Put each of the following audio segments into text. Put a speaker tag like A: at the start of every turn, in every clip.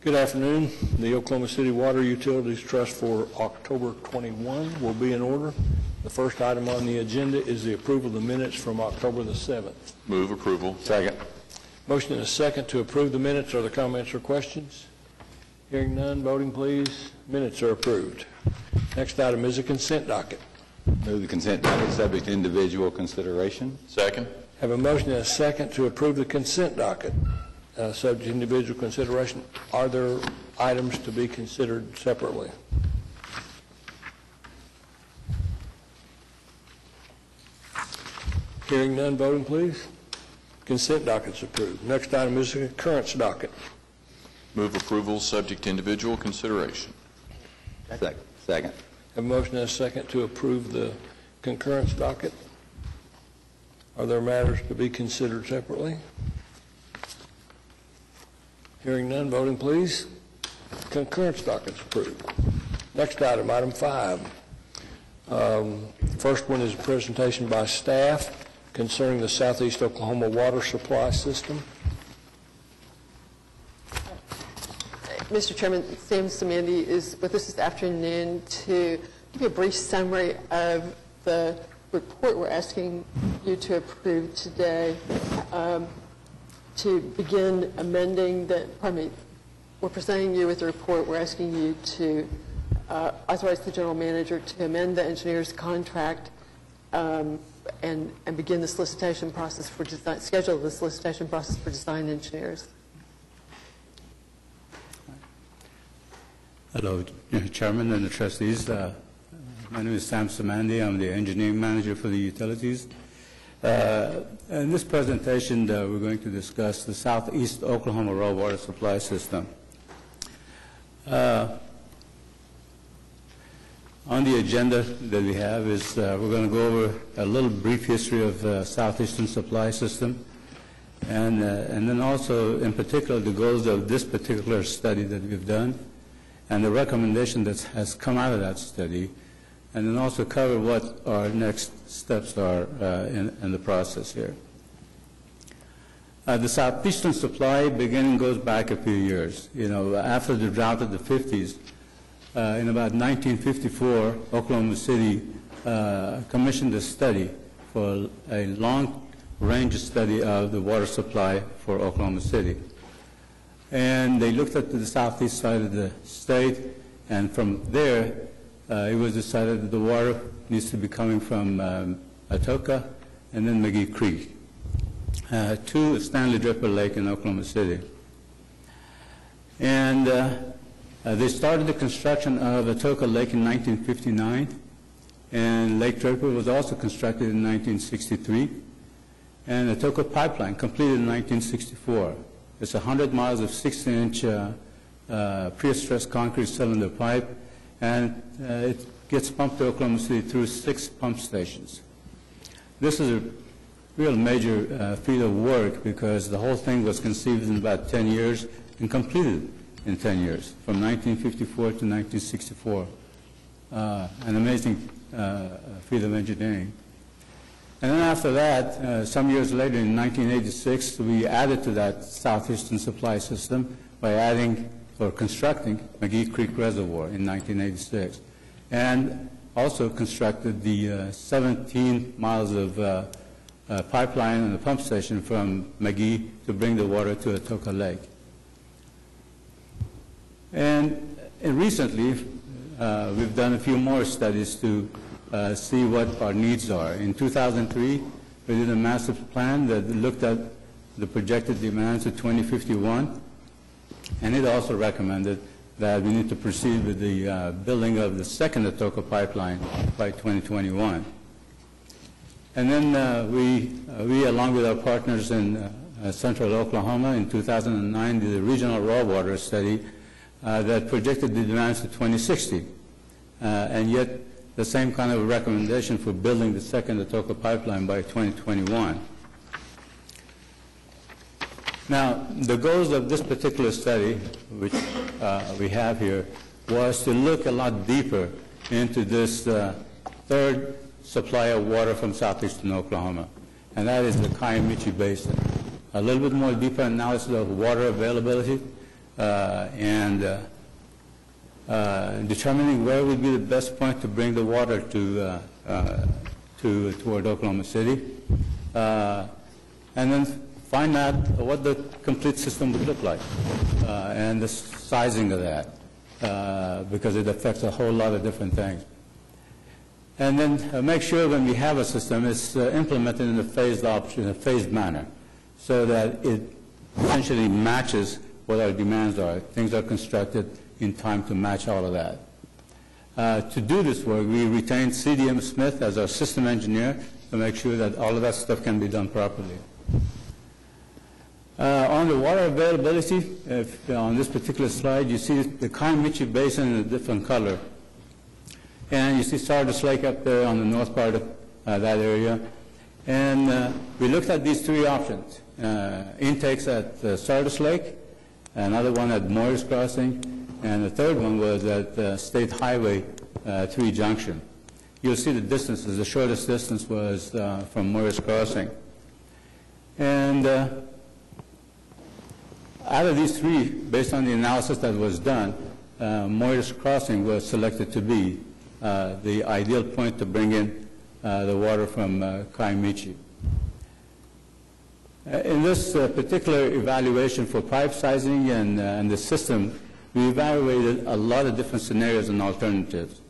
A: Good afternoon. The Oklahoma City Water Utilities Trust for October 21 will be in order. The first item on the agenda is the approval of the minutes from October the 7th.
B: Move approval.
C: Second.
A: Motion and a second to approve the minutes. Are there comments or questions? Hearing none, voting please. Minutes are approved. Next item is a consent docket.
C: Move the consent docket subject to individual consideration.
B: Second.
A: Have a motion and a second to approve the consent docket. Subject to individual consideration. Are there items to be considered separately? Hearing none, voting please. Consent docket's approved. Next item is the concurrence docket.
B: Move approval subject to individual consideration.
C: Second.
A: Have a motion and a second to approve the concurrence docket. Are there matters to be considered separately? Hearing none, voting please. Concurrence docket's approved. Next item, item 5. First one is a presentation by staff concerning the Southeast Oklahoma water supply system.
D: Mr. Chairman, Sam Samandi is with us this afternoon to give you a brief summary of the report we're asking you to approve today. To begin amending we're presenting you with a report. We're asking you to authorize the general manager to amend the engineer's contract and begin the solicitation process for design, schedule the solicitation process for design engineers.
E: Hello, Chairman and the trustees. My name is Sam Samandi. I'm the engineering manager for the utilities. In this presentation, we're going to discuss the Southeast Oklahoma raw water supply system. On the agenda that we have is we're going to go over a little brief history of the Southeastern supply system, and then also, in particular, the goals of this particular study that we've done, and the recommendation that has come out of that study, and then also cover what our next steps are in the process here. The Southeastern supply beginning goes back a few years. You know, after the drought of the 50s, in about 1954, Oklahoma City commissioned a study for a long-range study of the water supply for Oklahoma City. And they looked at the southeast side of the state, and from there, it was decided that the water needs to be coming from Atoka and then McGee Creek to Stanley Draper Lake in Oklahoma City. And they started the construction of Atoka Lake in 1959, and Lake Draper was also constructed in 1963, and Atoka Pipeline completed in 1964. It's 100 miles of 6-inch pre-stressed concrete cylinder pipe, and it gets pumped to Oklahoma City through 6 pump stations. This is a real major feat of work because the whole thing was conceived in about 10 years and completed in 10 years, from 1954 to 1964. An amazing feat of engineering. And then after that, some years later, in 1986, we added to that Southeastern supply system by adding or constructing McGee Creek Reservoir in 1986, and also constructed the 17 miles of pipeline and the pump station from McGee to bring the water to Atoka Lake. And recently, we've done a few more studies to see what our needs are. In 2003, we did a massive plan that looked at the projected demands to 2051, and it also recommended that we need to proceed with the building of the second Atoka pipeline by 2021. And then we, along with our partners in central Oklahoma, in 2009, did a regional raw water study that projected the demands to 2060, and yet the same kind of recommendation for building the second Atoka pipeline by 2021. Now, the goals of this particular study, which we have here, was to look a lot deeper into this third supply of water from southeastern Oklahoma, and that is the Kiamichi Basin. A little bit more deeper analysis of water availability, and determining where would be the best point to bring the water toward Oklahoma City, and then find out what the complete system would look like, and the sizing of that, because it affects a whole lot of different things. And then make sure when we have a system, it's implemented in a phased manner, so that it essentially matches what our demands are. Things are constructed in time to match all of that. To do this work, we retained CDM Smith as our system engineer to make sure that all of that stuff can be done properly. On the water availability, on this particular slide, you see the Kiamichi Basin in a different color. And you see Stardust Lake up there on the north part of that area. And we looked at these three options. Intakes at Stardust Lake, another one at Moyers Crossing, and the third one was at State Highway 3 Junction. You'll see the distances. The shortest distance was from Moyers Crossing. And out of these three, based on the analysis that was done, Moyers Crossing was selected to be the ideal point to bring in the water from Kiamichi. In this particular evaluation for pipe sizing and the system, we evaluated a lot of different scenarios and alternatives.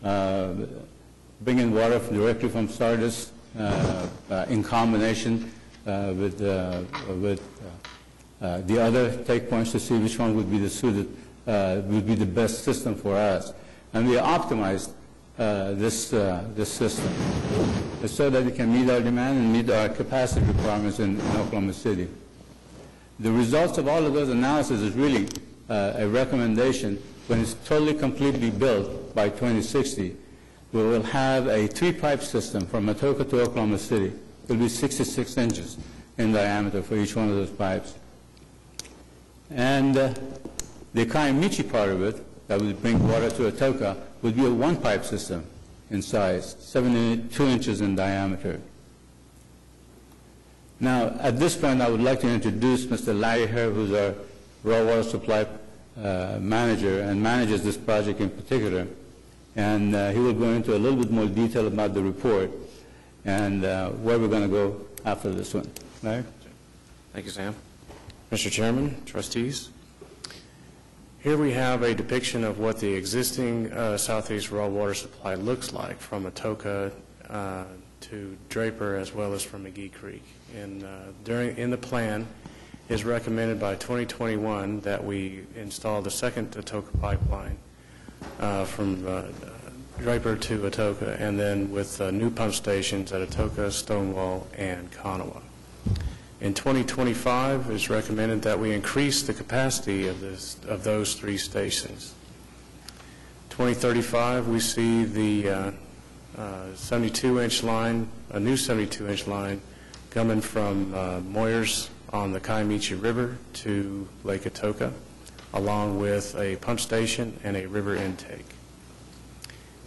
E: Bringing water directly from Stardust in combination with the other take points to see which one would be the best system for us. And we optimized this system so that it can meet our demand and meet our capacity requirements in Oklahoma City. The results of all of those analyses is really a recommendation. When it's totally completely built by 2060, we will have a three-pipe system from Atoka to Oklahoma City. It will be 66 inches in diameter for each one of those pipes. And the Kiamichi part of it, that would bring water to Atoka, would be a one-pipe system in size, 72 inches in diameter. Now, at this point, I would like to introduce Mr. Larry Herr, who's our raw water supply manager and manages this project in particular. And he will go into a little bit more detail about the report and where we're going to go after this one. Larry?
F: Thank you, Sam. Mr. Chairman, trustees, here we have a depiction of what the existing Southeast raw water supply looks like from Atoka to Draper as well as from McGee Creek. In the plan, it is recommended by 2021 that we install the second Atoka pipeline from Draper to Atoka, and then with new pump stations at Atoka, Stonewall, and Kanawha. In 2025, it is recommended that we increase the capacity of those three stations. 2035, we see the 72-inch line, a new 72-inch line coming from Moyers on the Kiamichi River to Lake Atoka, along with a pump station and a river intake.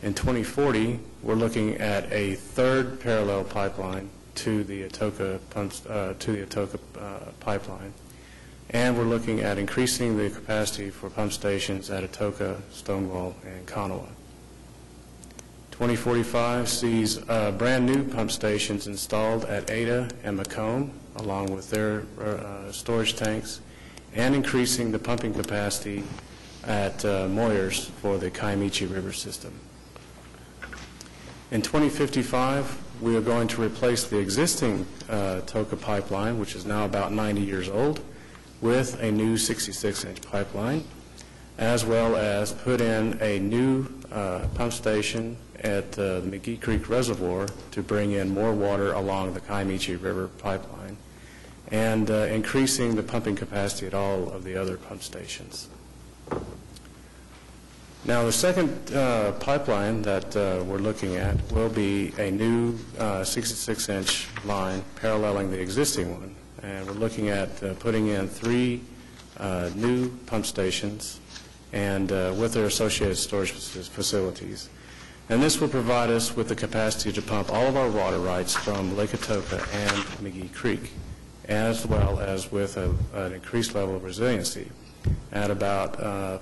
F: In 2040, we're looking at a third parallel pipeline to the Atoka pipeline, and we're looking at increasing the capacity for pump stations at Atoka, Stonewall, and Kanawha. 2045 sees brand new pump stations installed at Ada and Macomb, along with their storage tanks, and increasing the pumping capacity at Moyers for the Kiamichi River system. In 2055, we are going to replace the existing Atoka pipeline, which is now about 90 years old, with a new 66-inch pipeline, as well as put in a new pump station at the McGee Creek Reservoir to bring in more water along the Kiamichi River pipeline, and increasing the pumping capacity at all of the other pump stations. Now, the second pipeline that we're looking at will be a new 66-inch line paralleling the existing one, and we're looking at putting in three new pump stations and with their associated storage facilities. And this will provide us with the capacity to pump all of our water rights from Lake Atoka and McGee Creek, as well as with an increased level of resiliency. at about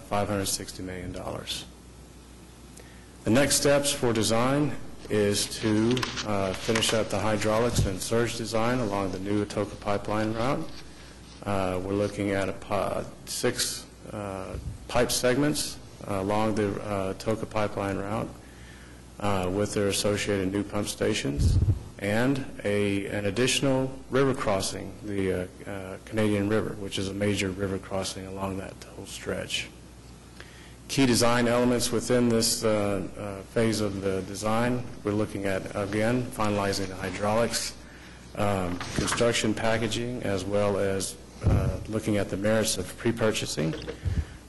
F: $560 million. The next steps for design is to finish up the hydraulics and surge design along the new Atoka pipeline route. We're looking at 6 pipe segments along the Atoka pipeline route with their associated new pump stations and an additional river crossing, the Canadian River, which is a major river crossing along that whole stretch. Key design elements within this phase of the design, we're looking at, again, finalizing the hydraulics, construction packaging, as well as looking at the merits of pre-purchasing.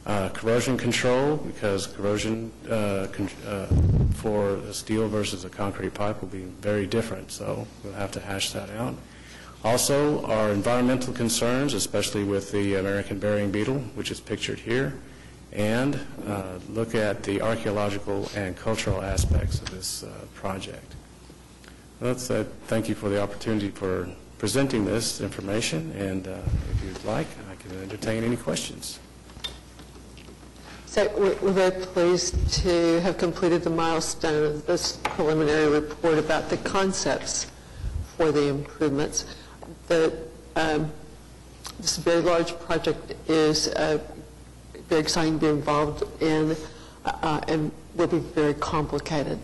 F: Corrosion control, because corrosion for a steel versus a concrete pipe will be very different, so we'll have to hash that out. Also, our environmental concerns, especially with the American burying beetle, which is pictured here, and look at the archaeological and cultural aspects of this project. Thank you for the opportunity for presenting this information, and if you'd like, I can entertain any questions.
D: So we're very pleased to have completed the milestone of this preliminary report about the concepts for the improvements. This very large project is very exciting to be involved in and will be very complicated.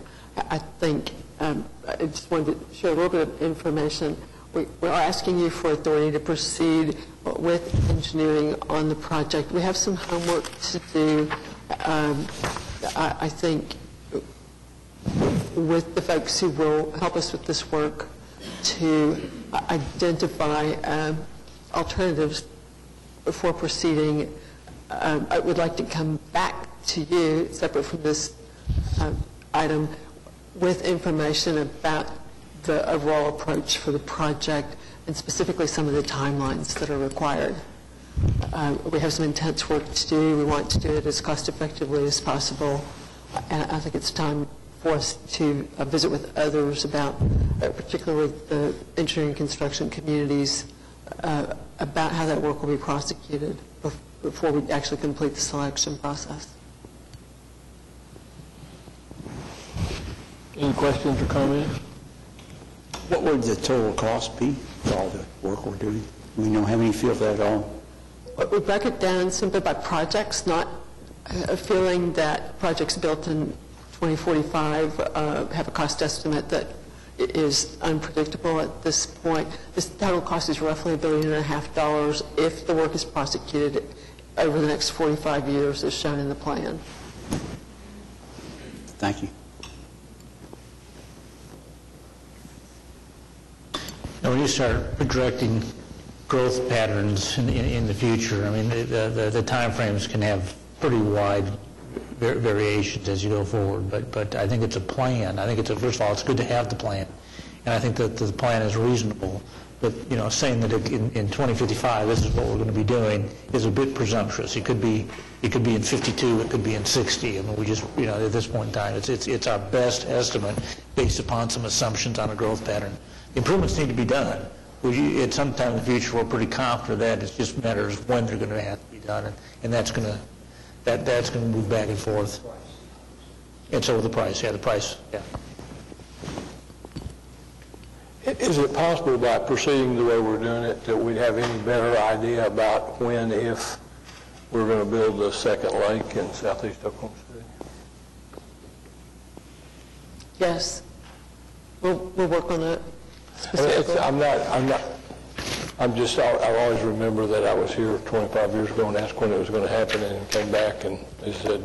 D: I think I just wanted to share a little bit of information. We're asking you for authority to proceed with engineering on the project. We have some homework to do, I think, with the folks who will help us with this work to identify alternatives for proceeding. I would like to come back to you, separate from this item, with information about the overall approach for the project and specifically some of the timelines that are required. We have some intense work to do. We want to do it as cost effectively as possible. And I think it's time for us to visit with others about, particularly the engineering construction communities, about how that work will be prosecuted before we actually complete the selection process.
A: Any questions or comments?
G: What would the total cost be for all the work we're doing? Do we know how many feel that at all?
D: We break it down simply by projects, not a feeling that projects built in 2045 have a cost estimate that is unpredictable at this point. This total cost is roughly $1.5 billion if the work is prosecuted over the next 45 years as shown in the plan.
G: Thank you.
H: Now, when you start projecting growth patterns in the future, I mean, the time frames can have pretty wide variations as you go forward, but I think it's a plan. I think first of all, it's good to have the plan, and I think that the plan is reasonable. But, you know, saying that in 2055 this is what we're going to be doing is a bit presumptuous. It could be in 52, it could be in 60. I mean, we just, you know, at this point in time, it's our best estimate based upon some assumptions on a growth pattern. Improvements need to be done. At some time in the future, we're pretty confident that it just matters when they're going to have to be done, and that's going to move back and forth. And so with the price, yeah, the price, yeah.
A: Is it possible by proceeding the way we're doing it that we'd have any better idea about when, if we're going to build the second lake in southeast Oklahoma City?
D: Yes. We'll work on it specifically.
A: I always remember that I was here 25 years ago and asked when it was going to happen, and came back and they said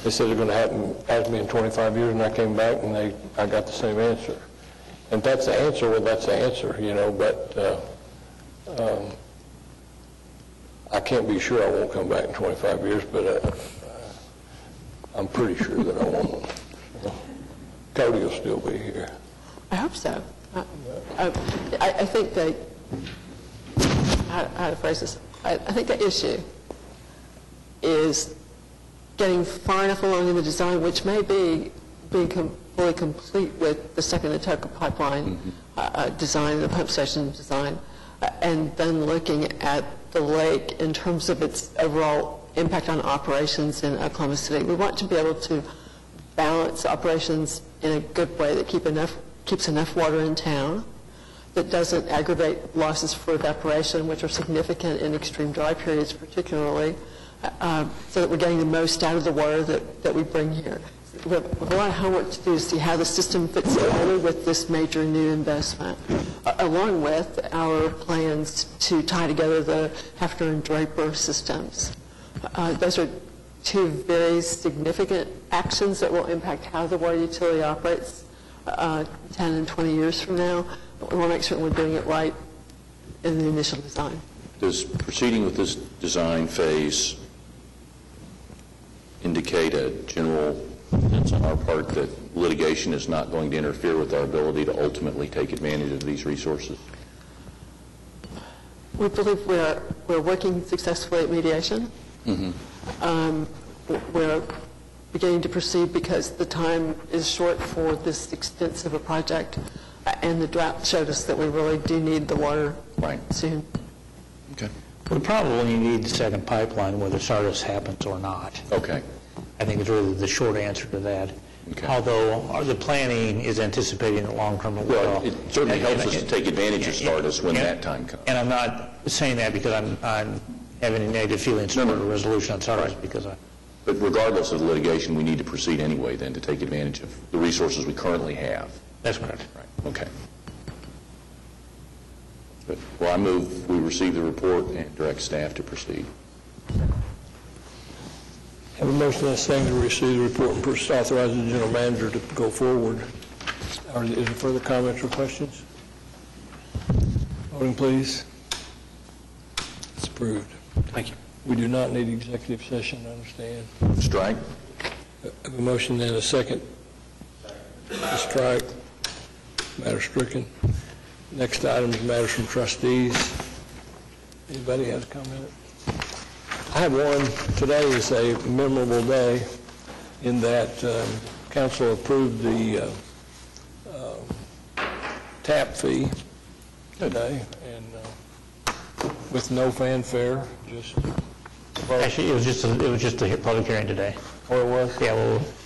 A: they're going to happen, asked me in 25 years, and I came back and I got the same answer. And that's the answer, well, that's the answer, you know, but I can't be sure I won't come back in 25 years, but I'm pretty sure that I won't. Cody will still be here.
D: I hope so. I think that, how to phrase this, I think the issue is getting far enough along in the design, which may be being fully complete with the second Atoka pipeline design, the pump station design, and then looking at the lake in terms of its overall impact on operations in Oklahoma City. We want to be able to balance operations in a good way that keeps enough water in town, that doesn't aggravate losses for evaporation, which are significant in extreme dry periods particularly, so that we're getting the most out of the water that we bring here. We have a lot of homework to do to see how the system fits together with this major new investment, along with our plans to tie together the Hefner and Draper systems. Those are two very significant actions that will impact how the water utility operates 10 and 20 years from now. We want to make certain we're doing it right in the initial design.
B: Does proceeding with this design phase indicate a general sense on our part that litigation is not going to interfere with our ability to ultimately take advantage of these resources?
D: We believe we're working successfully at mediation. We're beginning to proceed because the time is short for this extensive a project, and the drought showed us that we really do need the water soon.
B: Okay.
H: We probably need the second pipeline whether Sardis happens or not.
B: Okay.
H: I think it's really the short answer to that.
B: Okay.
H: Although the planning is anticipating that long-term it will.
B: Well, it certainly helps us to take advantage of Stardust when that time comes.
H: And I'm not saying that because I'm having any negative feelings toward a resolution on Stardust, because
B: But regardless of the litigation, we need to proceed anyway then to take advantage of the resources we currently have.
H: That's correct.
B: Right. Okay. Good. Well, I move we receive the report and direct staff to proceed.
A: Have a motion and a second to receive the report and authorize the general manager to go forward. Is there further comments or questions? Voting, please. It's approved.
F: Thank you.
A: We do not need executive session, I understand.
B: Strike?
A: Have a motion and a second to strike. Matter stricken. Next item is matters from trustees. Anybody has a comment? I have one. Today is a memorable day in that council approved the tap fee today, and with no fanfare, just
H: actually it was just a public hearing today.
A: Oh, it was?
H: Yeah,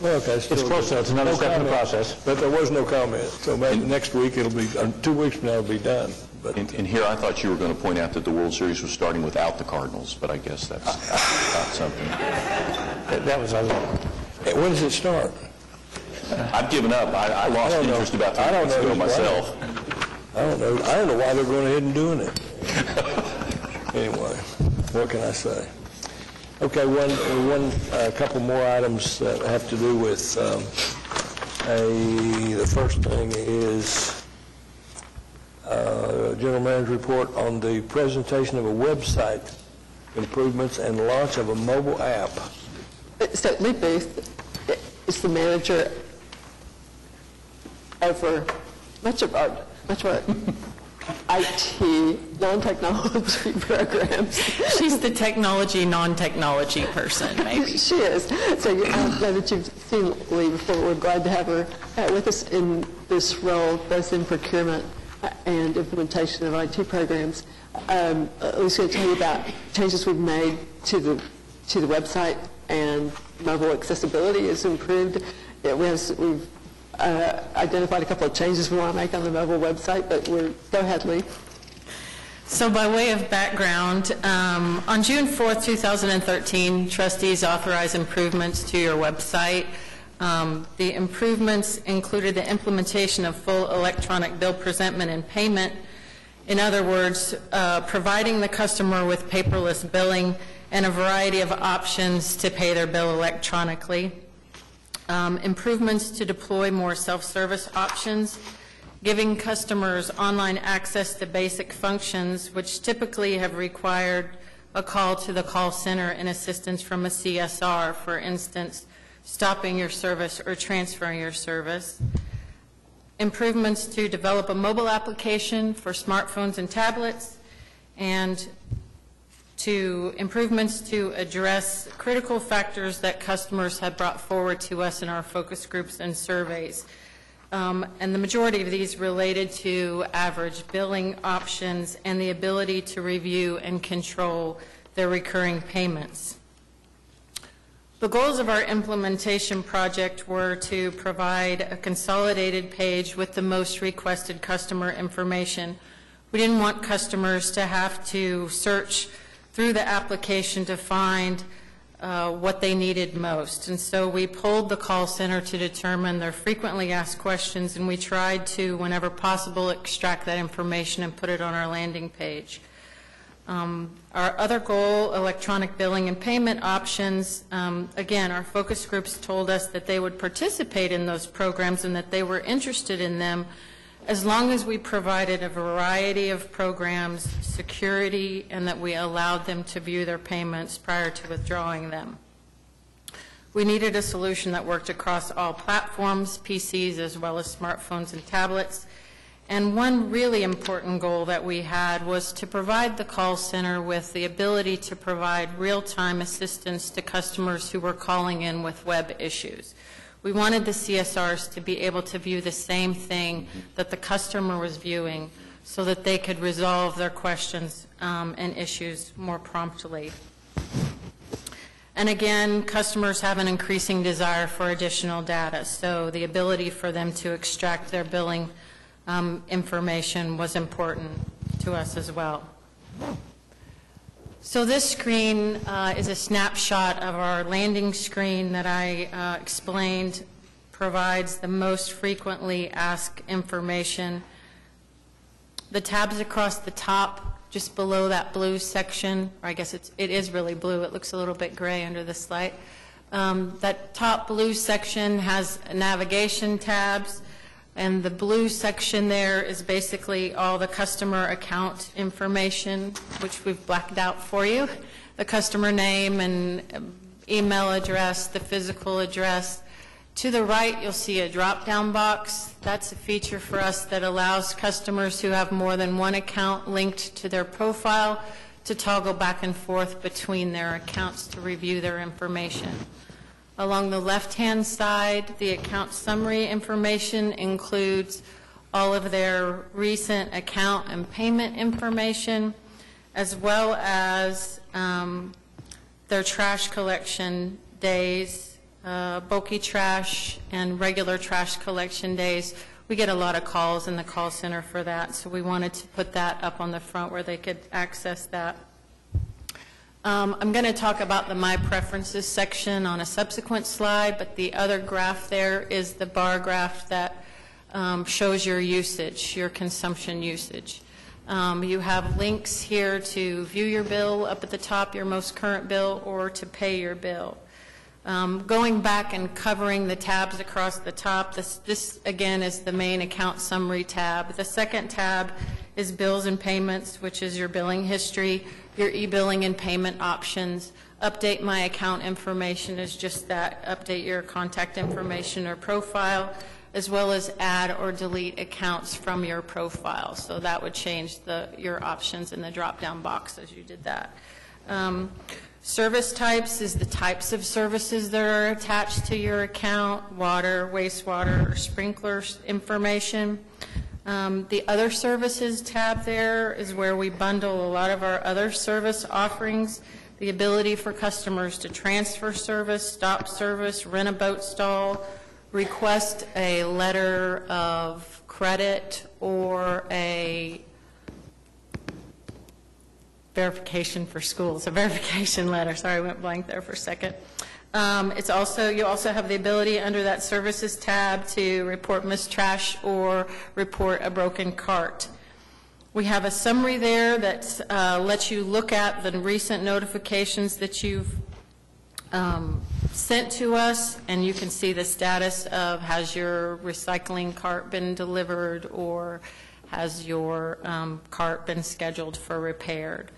H: well,
A: okay,
H: it's close though. It's another step in the process.
A: But there was no comment, so maybe next week it'll be, 2 weeks from now it'll be done. But
B: And here I thought you were going to point out that the World Series was starting without the Cardinals, but I guess that's not something.
H: That was other.
A: when does it start?
B: I've given up. I lost interest about 3 months ago myself.
A: I don't know why they're going ahead and doing it. Anyway, what can I say? Okay, a couple more items that have to do with the first thing is General Manager report on the presentation of a website improvements and launch of a mobile app.
D: So Lee Booth is the manager over much of our IT, non-technology programs.
I: She's the technology, non-technology person, maybe.
D: She is. So now that you've seen Lee before, we're glad to have her with us in this role, both in procurement and implementation of IT programs. Lee's going to tell you about changes we've made to the website, and mobile accessibility is improved. We've identified a couple of changes we want to make on the mobile website, but go ahead, Lee.
I: So by way of background, on June 4th, 2013, trustees authorized improvements to your website. The improvements included the implementation of full electronic bill presentment and payment. In other words, providing the customer with paperless billing and a variety of options to pay their bill electronically. Improvements to deploy more self-service options, giving customers online access to basic functions which typically have required a call to the call center and assistance from a CSR, for instance, stopping your service or transferring your service. Improvements to develop a mobile application for smartphones and tablets, and to improvements to address critical factors that customers have brought forward to us in our focus groups and surveys. And the majority of these related to average billing options and the ability to review and control their recurring payments. The goals of our implementation project were to provide a consolidated page with the most requested customer information. We didn't want customers to have to search through the application to find what they needed most. And so we polled the call center to determine their frequently asked questions, and we tried to, whenever possible, extract that information and put it on our landing page. Our other goal, electronic billing and payment options, again, our focus groups told us that they would participate in those programs and that they were interested in them as long as we provided a variety of programs, security, and that we allowed them to view their payments prior to withdrawing them. We needed a solution that worked across all platforms, PCs as well as smartphones and tablets. And one really important goal that we had was to provide the call center with the ability to provide real-time assistance to customers who were calling in with web issues. We wanted the CSRs to be able to view the same thing that the customer was viewing so that they could resolve their questions and issues more promptly. And again, customers have an increasing desire for additional data, so the ability for them to extract their billing information was important to us as well. So this screen is a snapshot of our landing screen that I explained provides the most frequently asked information. The tabs across the top, just below that blue section, or I guess it is really blue, it looks a little bit gray under this light. That top blue section has navigation tabs, and the blue section there is basically all the customer account information, which we've blacked out for you. The customer name and email address, the physical address. To the right, you'll see a drop-down box. That's a feature for us that allows customers who have more than one account linked to their profile to toggle back and forth between their accounts to review their information. Along the left-hand side, the account summary information includes all of their recent account and payment information, as well as their trash collection days, bulky trash and regular trash collection days. We get a lot of calls in the call center for that, so we wanted to put that up on the front where they could access that. I'm going to talk about the My Preferences section on a subsequent slide, but the other graph there is the bar graph that shows your usage, your consumption usage. You have links here to view your bill up at the top, your most current bill, or to pay your bill. Going back and covering the tabs across the top, this again is the main account summary tab. The second tab is bills and payments, which is your billing history, your e-billing and payment options. Update my account information is just that, update your contact information or profile, as well as add or delete accounts from your profile. So that would change your options in the drop-down box as you did that. Service types is the types of services that are attached to your account, water, wastewater, or sprinkler information. The Other Services tab there is where we bundle a lot of our other service offerings, the ability for customers to transfer service, stop service, rent a boat stall, request a letter of credit, or a verification for schools, a verification letter. Sorry, I went blank there for a second. You also have the ability under that Services tab to report missed trash or report a broken cart. We have a summary there that lets you look at the recent notifications that you've sent to us, and you can see the status of has your recycling cart been delivered or has your cart been scheduled for repaired.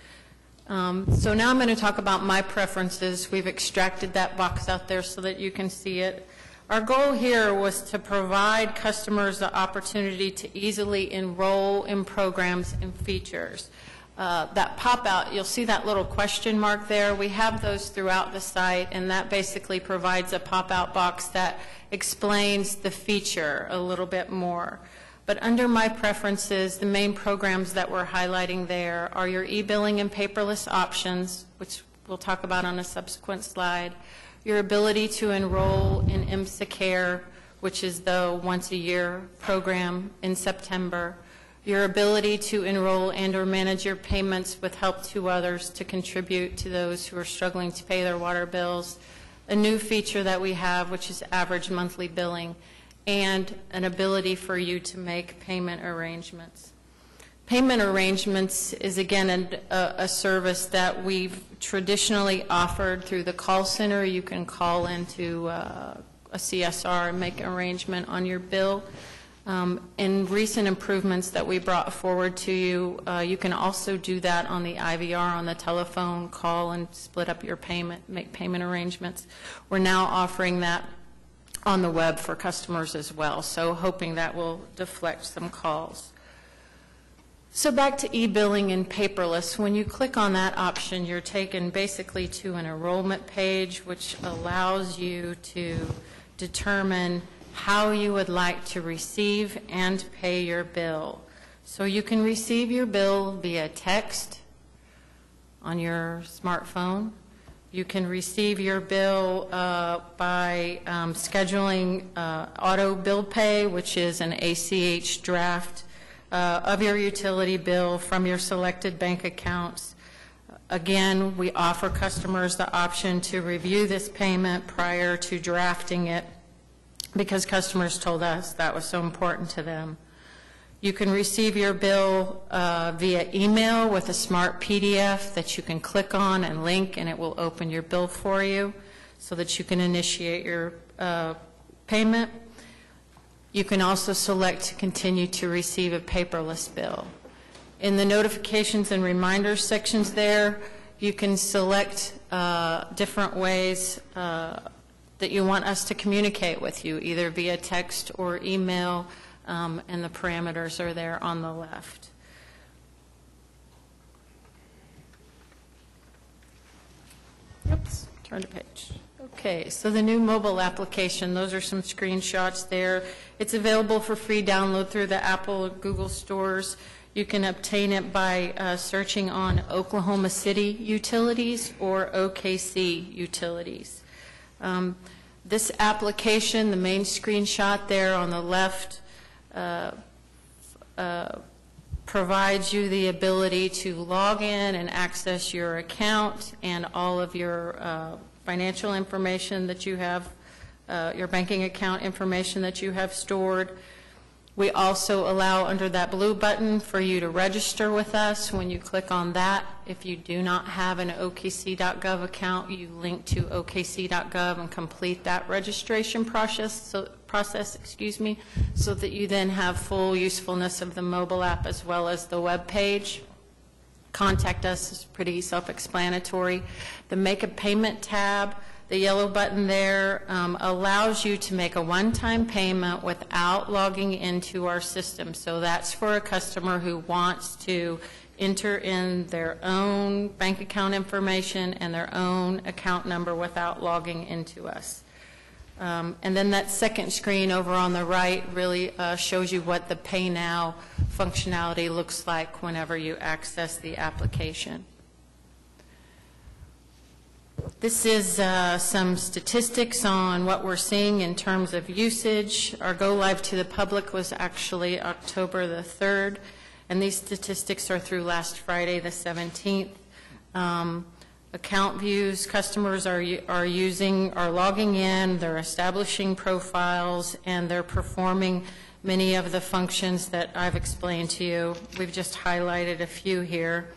I: So now I'm going to talk about My Preferences. We've extracted that box out there so that you can see it. Our goal here was to provide customers the opportunity to easily enroll in programs and features. that pop-out, you'll see that little question mark there. We have those throughout the site, and that basically provides a pop-out box that explains the feature a little bit more. But under My Preferences, the main programs that we're highlighting there are your e-billing and paperless options, which we'll talk about on a subsequent slide, your ability to enroll in IMSA Care, which is the once-a-year program in September, your ability to enroll and or manage your payments with help to others to contribute to those who are struggling to pay their water bills, a new feature that we have, which is average monthly billing, and an ability for you to make payment arrangements. Payment arrangements is, again, a service that we've traditionally offered through the call center. You can call into a CSR and make an arrangement on your bill. In recent improvements that we brought forward to you, you can also do that on the IVR, on the telephone, call and split up your payment, make payment arrangements. We're now offering that on the web for customers as well, so hoping that will deflect some calls. So back to e-billing and paperless. When you click on that option, you're taken basically to an enrollment page, which allows you to determine how you would like to receive and pay your bill. So you can receive your bill via text on your smartphone. You can receive your bill by scheduling auto bill pay, which is an ACH draft of your utility bill from your selected bank accounts. Again, we offer customers the option to review this payment prior to drafting it, because customers told us that was so important to them. You can receive your bill via email with a smart PDF that you can click on and link, and it will open your bill for you so that you can initiate your payment. You can also select to continue to receive a paperless bill. In the notifications and reminders sections there, you can select different ways that you want us to communicate with you, either via text or email, and the parameters are there on the left. Oops, turn the page. Okay, so the new mobile application, those are some screenshots there. It's available for free download through the Apple or Google stores. You can obtain it by searching on Oklahoma City Utilities or OKC Utilities. This application, the main screenshot there on the left, provides you the ability to log in and access your account and all of your financial information that you have, your banking account information that you have stored. We also allow under that blue button for you to register with us. When you click on that, if you do not have an OKC.gov account, you link to OKC.gov and complete that registration process, so that you then have full usefulness of the mobile app as well as the web page. Contact us is pretty self-explanatory. The Make a Payment tab, the yellow button there, allows you to make a one-time payment without logging into our system. So that's for a customer who wants to enter in their own bank account information and their own account number without logging into us. And then that second screen over on the right really shows you what the Pay Now functionality looks like whenever you access the application. This is some statistics on what we're seeing in terms of usage. Our go live to the public was actually October the 3rd, and these statistics are through last Friday the 17th. Account views, customers are logging in, they're establishing profiles, and they're performing many of the functions that I've explained to you. We've just highlighted a few here.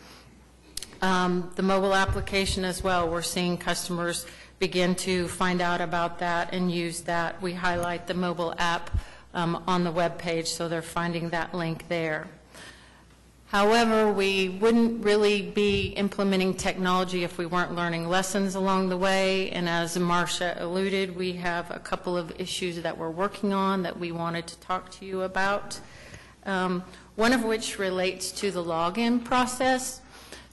I: The mobile application as well, we're seeing customers begin to find out about that and use that. We highlight the mobile app on the web page, so they're finding that link there. However, we wouldn't really be implementing technology if we weren't learning lessons along the way, and as Marcia alluded, we have a couple of issues that we're working on that we wanted to talk to you about. One of which relates to the login process.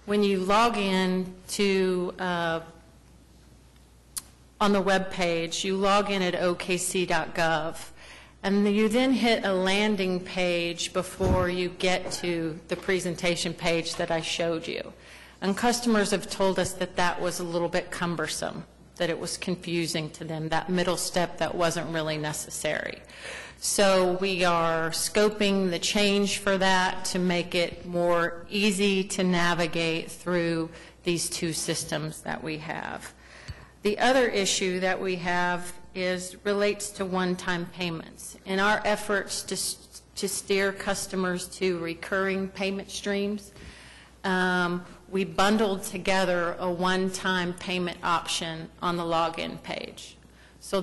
I: when you log in to, on the web page, you log in at okc.gov, and you then hit a landing page before you get to the presentation page that I showed you. And customers have told us that that was a little bit cumbersome, that it was confusing to them, that middle step that wasn't really necessary. So we are scoping the change for that to make it more easy to navigate through these two systems that we have. The other issue that we have relates to one-time payments. In our efforts to steer customers to recurring payment streams, we bundled together a one-time payment option on the login page. So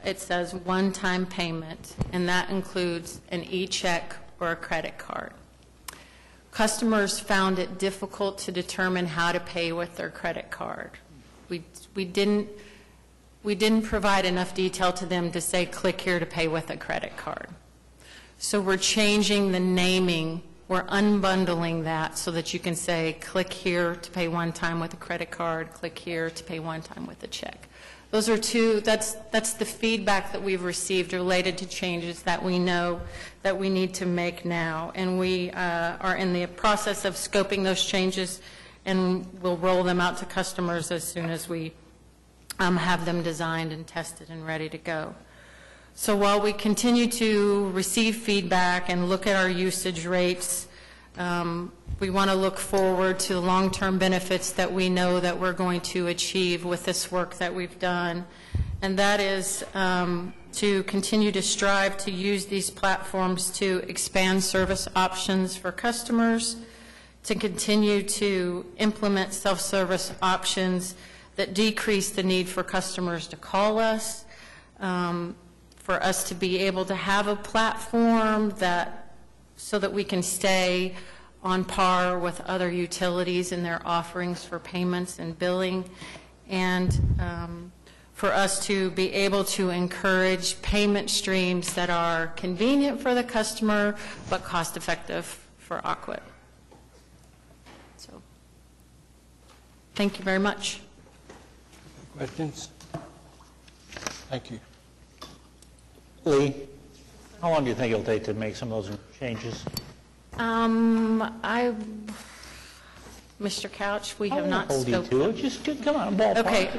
I: it says one-time payment, and that includes an e-check or a credit card. Customers found it difficult to determine how to pay with their credit card. We didn't provide enough detail to them to say, click here to pay with a credit card. So we're changing the naming. We're unbundling that so that you can say, click here to pay one time with a credit card, click here to pay one time with a check. Those are two, that's the feedback that we've received related to changes that we know that we need to make now. And we are in the process of scoping those changes, and we'll roll them out to customers as soon as we have them designed and tested and ready to go. So while we continue to receive feedback and look at our usage rates, we want to look forward to the long-term benefits that we know that we're going to achieve with this work that we've done. And that is to continue to strive to use these platforms to expand service options for customers, to continue to implement self-service options that decrease the need for customers to call us, for us to be able to have a platform so that we can stay on par with other utilities in their offerings for payments and billing, and for us to be able to encourage payment streams that are convenient for the customer but cost-effective for Aquit. So, thank you very much.
A: Questions? Thank you.
H: Lee, how long do you think it'll take to make some of those changes?
I: Mr. Couch, we have not
H: hold you
I: scoped
H: to
I: them.
H: it. Just come on, ballpark.
I: Okay.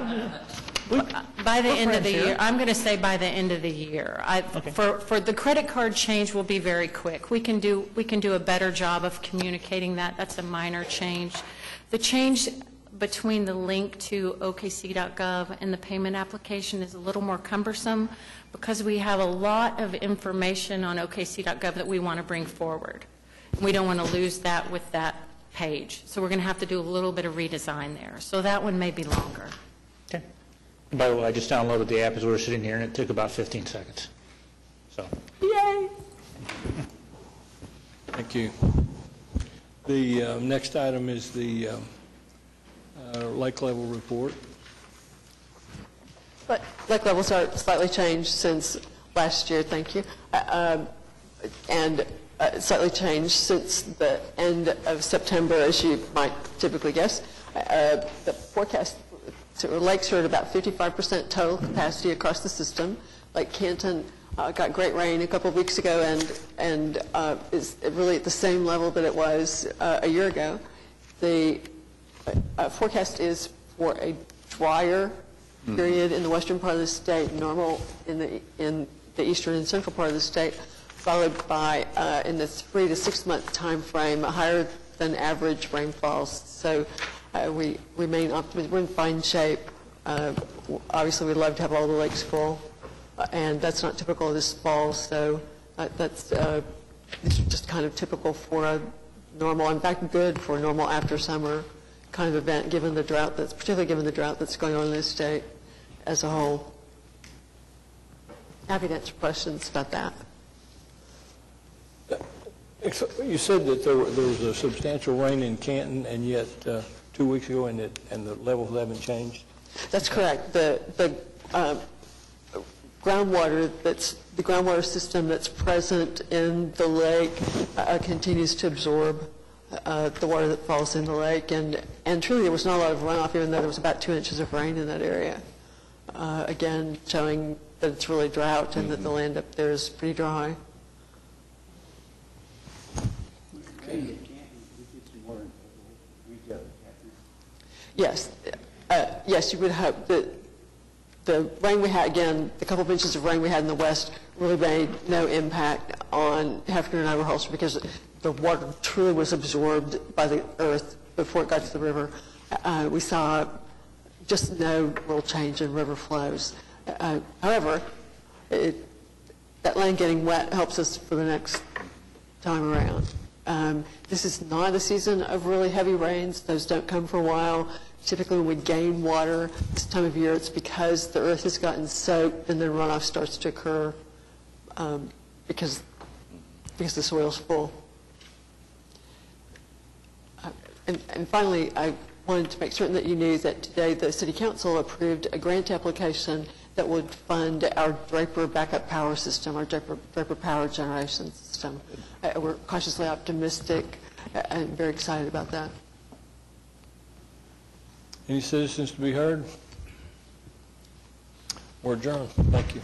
I: By the end of the year, I'm going to say by the end of the year. For the credit card change will be very quick. We can do a better job of communicating that. That's a minor change. The change between the link to okc.gov and the payment application is a little more cumbersome because we have a lot of information on okc.gov that we want to bring forward. We don't want to lose that with that page. So we're going to have to do a little bit of redesign there. So that one may be longer.
H: Okay. And by the way, I just downloaded the app as we were sitting here, and it took about 15 seconds. So.
I: Yay!
A: Thank you. The next item is the lake level report.
D: But lake levels are slightly changed since last year, thank you, and slightly changed since the end of September, as you might typically guess. The forecast, so lakes are at about 55% total capacity across the system. Lake Canton got great rain a couple of weeks ago and is really at the same level that it was a year ago. The forecast is for a drier period in the western part of the state, normal in the eastern and central part of the state, followed by, in the 3 to 6 month time frame, higher than average rainfalls. So we remain optimistic. We're in fine shape. Obviously, we'd love to have all the lakes full, and that's not typical of this fall. So that's just kind of typical for a normal, in fact, good for a normal after summer kind of event, given the drought particularly given the drought that's going on in this state as a whole. Happy to answer questions about that.
A: You said that there was a substantial rain in Canton, and yet 2 weeks ago, and the levels haven't changed?
D: That's correct. The groundwater system that's present in the lake continues to absorb the water that falls in the lake. And truly, there was not a lot of runoff, even though there was about 2 inches of rain in that area. Again, showing that it's really drought and that the land up there is pretty dry. Yes, yes, you would hope that the rain we had, again, the couple of inches of rain we had in the west really made no impact on Hefner and Overholser because the water truly was absorbed by the earth before it got to the river. We saw just no real change in river flows. However, that land getting wet helps us for the next time around. This is not a season of really heavy rains. Those don't come for a while. Typically, when we gain water this time of year, it's because the earth has gotten soaked and then runoff starts to occur because the soil's full. And finally, I wanted to make certain that you knew that today the City Council approved a grant application that would fund our Draper backup power system, our Draper power generation system. We're cautiously optimistic and very excited about that.
A: Any citizens to be heard? We're adjourned. Thank you.